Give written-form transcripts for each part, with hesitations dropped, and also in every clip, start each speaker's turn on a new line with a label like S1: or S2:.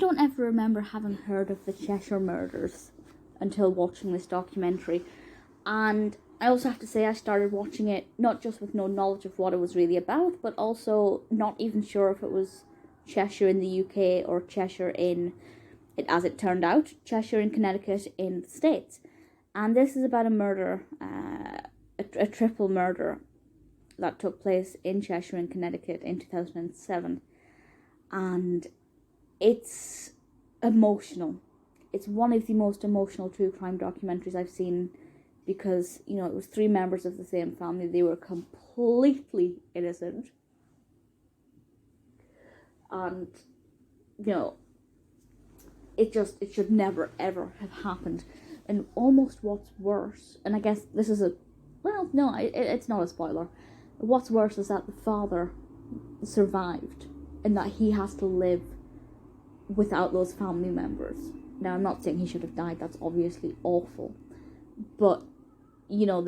S1: don't ever remember having heard of the Cheshire Murders until watching this documentary. And I also have to say I started watching it not just with no knowledge of what it was really about, but also not even sure if it was Cheshire in the UK or Cheshire in, as it turned out, Cheshire in Connecticut in the States. And this is about a murder, a triple murder that took place in Cheshire in Connecticut in 2007. And it's emotional. It's one of the most emotional true crime documentaries I've seen, because, you know, it was 3 members of the same family. They were completely innocent. And, you know, it should never, ever have happened. And almost what's worse, and I guess this is it's not a spoiler. What's worse is that the father survived, and that he has to live without those family members. Now, I'm not saying he should have died. That's obviously awful. But, you know,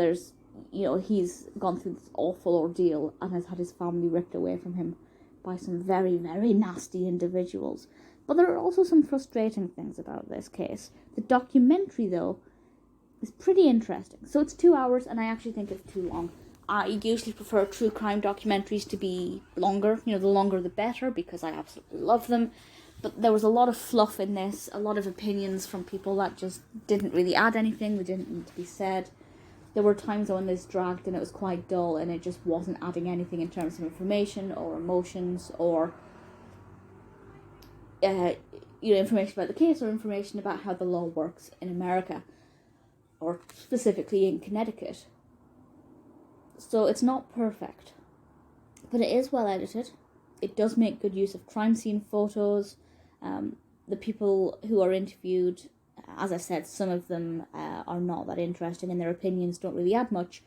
S1: he's gone through this awful ordeal and has had his family ripped away from him by some very, very nasty individuals. But there are also some frustrating things about this case. The documentary, though, is pretty interesting. So it's 2 hours, and I actually think it's too long. I usually prefer true crime documentaries to be longer. You know, the longer the better, because I absolutely love them. But there was a lot of fluff in this, a lot of opinions from people that just didn't really add anything, they didn't need to be said. There were times when this dragged and it was quite dull, and it just wasn't adding anything in terms of information or emotions or information about the case or information about how the law works in America, or specifically in Connecticut. So it's not perfect, but it is well edited. It does make good use of crime scene photos. The people who are interviewed, as I said, some of them are not that interesting, and their opinions don't really add much.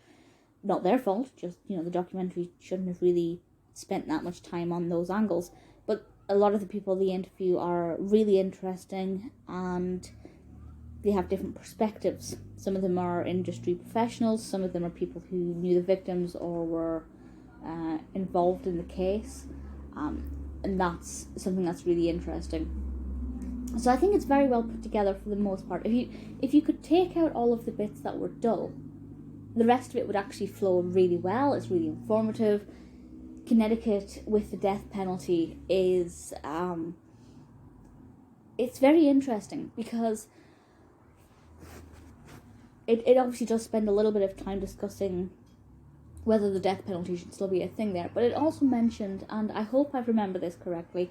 S1: Not their fault, just, you know, the documentary shouldn't have really spent that much time on those angles. But a lot of the people they interview are really interesting, and they have different perspectives. Some of them are industry professionals, some of them are people who knew the victims or were involved in the case. And that's something that's really interesting. So I think it's very well put together for the most part. If you could take out all of the bits that were dull, the rest of it would actually flow really well. It's really informative. Connecticut with the death penalty is it's very interesting, because it obviously does spend a little bit of time discussing whether the death penalty should still be a thing there. But it also mentioned, and I hope I remember this correctly,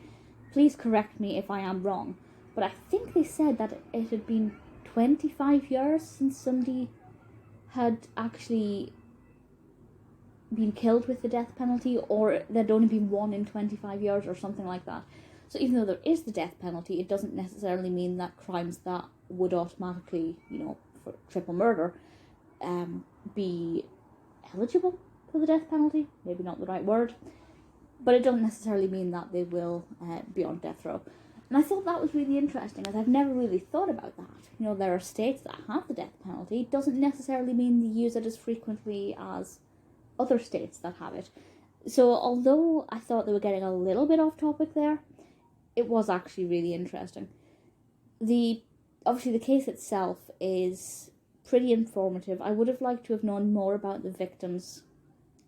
S1: please correct me if I am wrong, but I think they said that it had been 25 years since somebody had actually been killed with the death penalty, or there'd only been 1 in 25 years or something like that. So even though there is the death penalty, it doesn't necessarily mean that crimes that would automatically, you know, for triple murder, be eligible for the death penalty. Maybe not the right word, but it doesn't necessarily mean that they will be on death row. And I thought that was really interesting, as I've never really thought about that. You know, there are states that have the death penalty. It doesn't necessarily mean they use it as frequently as other states that have it. So although I thought they were getting a little bit off topic there, it was actually really interesting. Obviously the case itself is pretty informative. I would have liked to have known more about the victims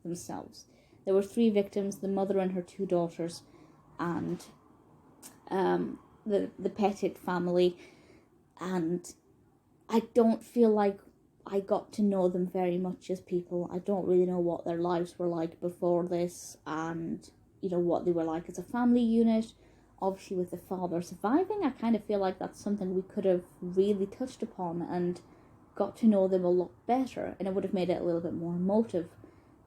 S1: themselves. There were 3 victims, the mother and her 2 daughters, and the Petit family, and I don't feel like I got to know them very much as people. I don't really know what their lives were like before this, and, you know, what they were like as a family unit. Obviously with the father surviving, I kind of feel like that's something we could have really touched upon and got to know them a lot better, and it would have made it a little bit more emotive.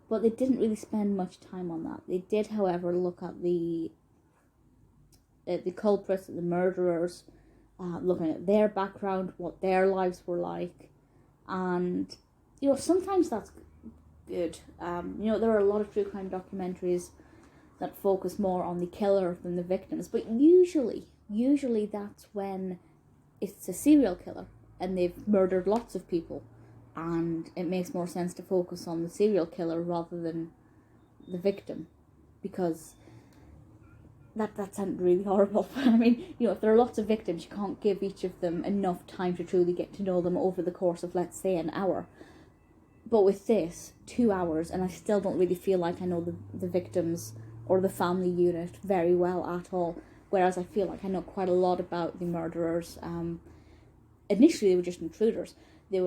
S1: But they didn't really spend much time on that. They did, however, look at the culprits, the murderers, looking at their background, what their lives were like. And, you know, sometimes that's good. You know, there are a lot of true crime documentaries that focus more on the killer than the victims. But usually that's when it's a serial killer and they've murdered lots of people. And it makes more sense to focus on the serial killer rather than the victim. Because that sounded really horrible. I mean, if there are lots of victims, you can't give each of them enough time to truly get to know them over the course of, let's say, an hour. But with this, 2 hours, and I still don't really feel like I know the victims or the family unit very well at all. Whereas I feel like I know quite a lot about the murderers. Initially, they were just intruders. They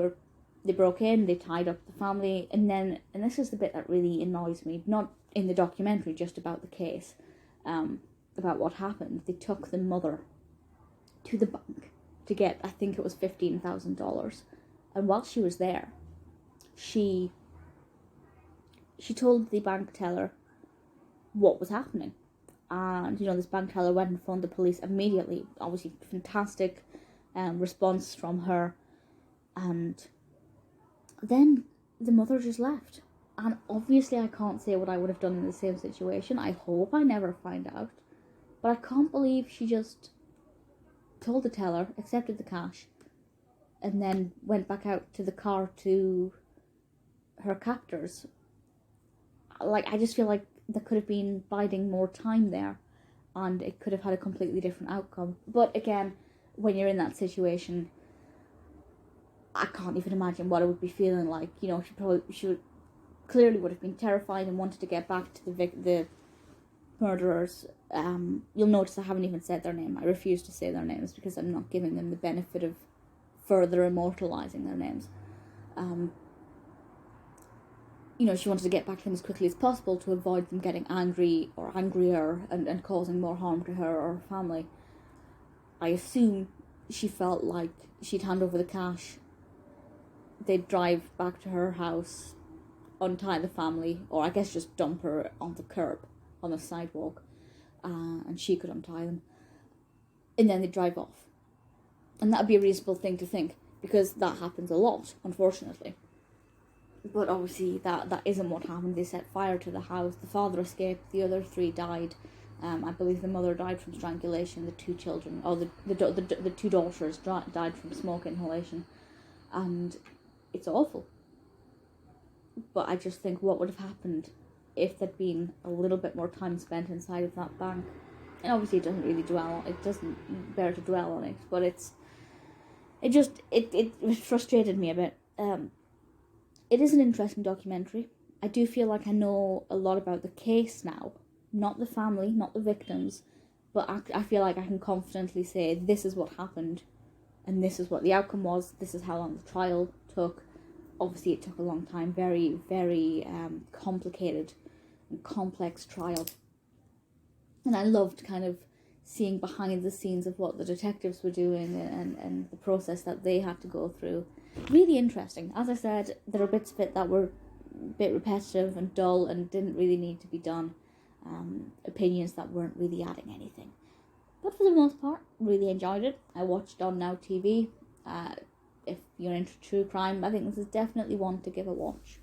S1: broke in, they tied up the family, and this is the bit that really annoys me, not in the documentary, just about the case, about what happened. They took the mother to the bank to get, I think it was $15,000, and while she was there, she told the bank teller what was happening. And, this bank teller went and phoned the police immediately. Obviously, fantastic response from her. And then the mother just left. And obviously, I can't say what I would have done in the same situation. I hope I never find out. But I can't believe she just told the teller, accepted the cash, and then went back out to the car to her captors. Like, I just feel like there could have been biding more time there, and it could have had a completely different outcome. But again, when you're in that situation, I can't even imagine what it would be feeling like. She clearly would have been terrified and wanted to get back to the murderers. You'll notice I haven't even said their name. I refuse to say their names because I'm not giving them the benefit of further immortalizing their names. She wanted to get back to them as quickly as possible to avoid them getting angry or angrier and causing more harm to her or her family. I assume she felt like she'd hand over the cash, they'd drive back to her house, untie the family, or I guess just dump her on the curb, on the sidewalk, and she could untie them, and then they'd drive off. And that'd be a reasonable thing to think, because that happens a lot, unfortunately. But obviously that isn't what happened. They set fire to the house. The father escaped. The other 3 died. I believe the mother died from strangulation. The 2 children, the 2 daughters died from smoke inhalation. And it's awful. But I just think what would have happened if there'd been a little bit more time spent inside of that bank. And obviously it doesn't bear to dwell on it. But it frustrated me a bit. It is an interesting documentary. I do feel like I know a lot about the case now. Not the family, not the victims. But I feel like I can confidently say this is what happened. And this is what the outcome was. This is how long the trial took. Obviously it took a long time. Very, very complicated and complex trial. And I loved kind of seeing behind the scenes of what the detectives were doing and the process that they had to go through. Really interesting. As I said, there are bits of it that were a bit repetitive and dull and didn't really need to be done. Opinions that weren't really adding anything. But for the most part, really enjoyed it. I watched on Now TV. If you're into true crime, I think this is definitely one to give a watch.